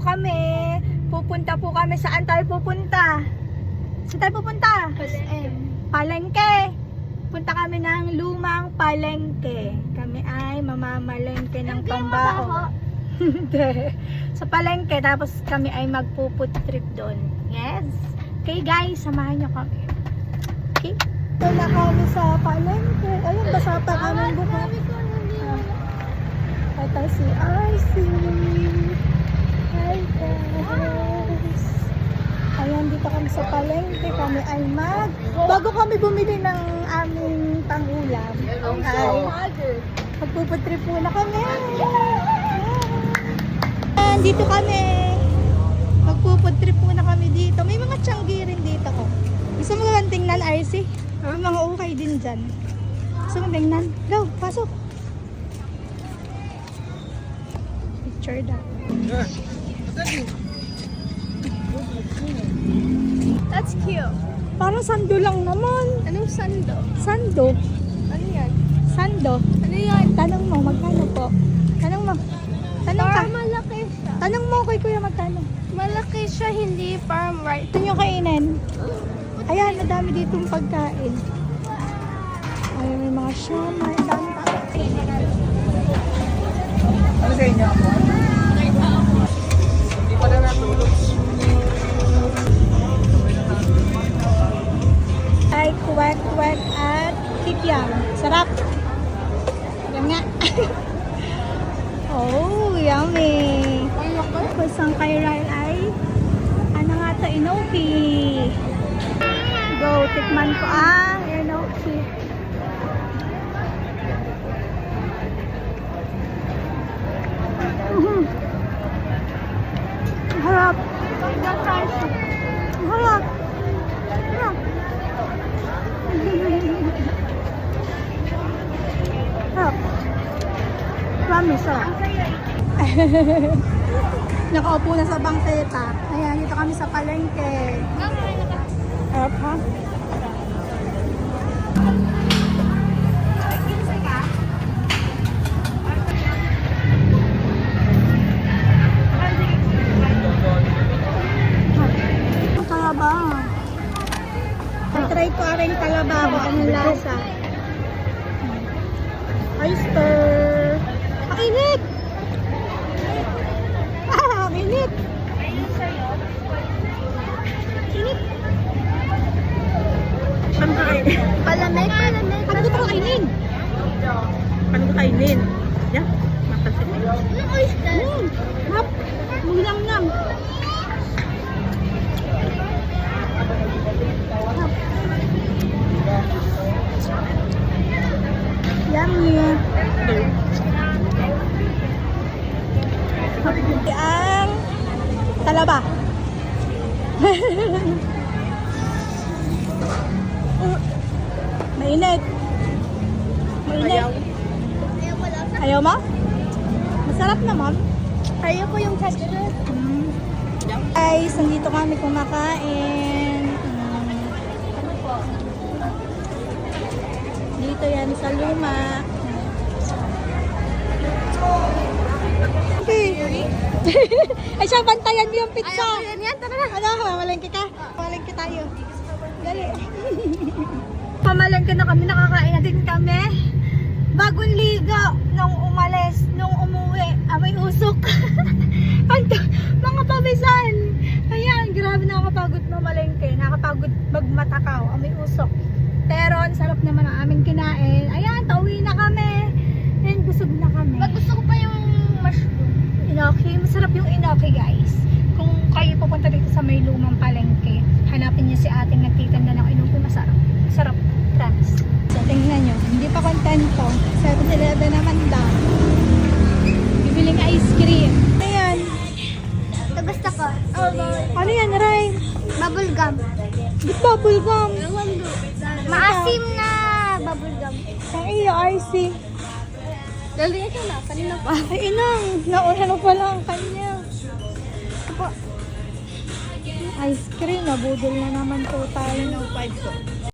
kami. Pupunta po kami. Saan tayo pupunta? Saan tayo pupunta? Palengke. Punta kami ng lumang palengke. Kami ay mamamalengke ng pambao. Hindi. Sa palengke. Tapos kami ay magpuput trip doon. Yes. Okay guys, samahan nyo kami. Okay? Ito na kami sa palengke. Ayun, basa pa kami bukas. Ito si RC. Hi guys. Ayan, dito kami sa palengke. Kami ay bago kami bumili ng aming pangulam, ay magpuputrip muna kami. Ayan, dito kami. Magpuputrip muna kami dito. May mga tiyanggi rin dito ko. Gusto mo lang tingnan, RC? May mga ukay din dyan. Gusto mo tingnan? Go, pasok. Picture daw. That's cute. Parang sando lang naman. Anong sando? Sando? Ano yan? Sando? Ano yan? Tanong mo, magkano po? Tanong mo. Tanong ka. Parang malaki siya. Tanong mo kay kuya magkano. Malaki siya, hindi parang right. Ito nyo kainin. Ayan, madami ditong pagkain. Ayan, may mga siomay. Dami pagkain. Ano sa inyo? Hindi pa na natulog. Ay, kwek-kwek at kikyam. Sarap. Yan nga. Oh, yummy. Kusang kay Ryle ay ano nga to, inoki. Go, tikman ko inoki. Ang harap. Ang harap. Harap. Harap. Promise, sarap. Nakaupo na sa bangketa. Ayan, dito kami sa palengke. Harap, ha? Kalabaw. Try ko rin kalabaw. Anong lasa? Oyster. Mainit! Mainit! Init! Paano ka kainin? Palamig. Paano ko kainin? Paano ka kainin? Yan. Matalsik mo. Anong oyster? Hap! Mulam-nam! Hap! Yummy! Ang talaba. Mainit. Mainit. Ayaw mo? Masarap naman. Ayaw ko yung texture. Guys, nandito kami kumakain. Dito yan sa luma. Ay siya, bantayan mo yung pizza. Ayaw ko yan. Tara na. Ano, mamalengke ka? Mamalengke tayo. Dali. Pamalengke na kami, nakakain na din kami. Bagong ligo nung umalis, nung umuwi, may usok. Mga pabisan. Ayan, grabe nakakapagod mamalengke. Nakakapagod magmatakaw, may usok. Pero ang sarap naman ang aming kinain. Ayan, pauwi na kami. And busog na kami. Ba't gusto ko pa yung mushroom? Inoki, masarap yung inoki guys. Kung kayo pupunta dito sa may lumang palengke, hanapin niyo si ating nagtitinda ng inoki, masarap. Masarap, promise. So tingnan nyo, hindi pa kontento. 7-Eleven naman daw. Bibiling ice cream. Ayan. Ito gusto ko. Ano yan, Ray? Bubble gum. Ba't bubble gum? Maasim na bubble gum. Ang iyo, RC. Dali ka na. Kanina pa. Ay, inang. Nauna na pala ang kanya. Ice cream, nabudol na naman po tayo. 5 ko.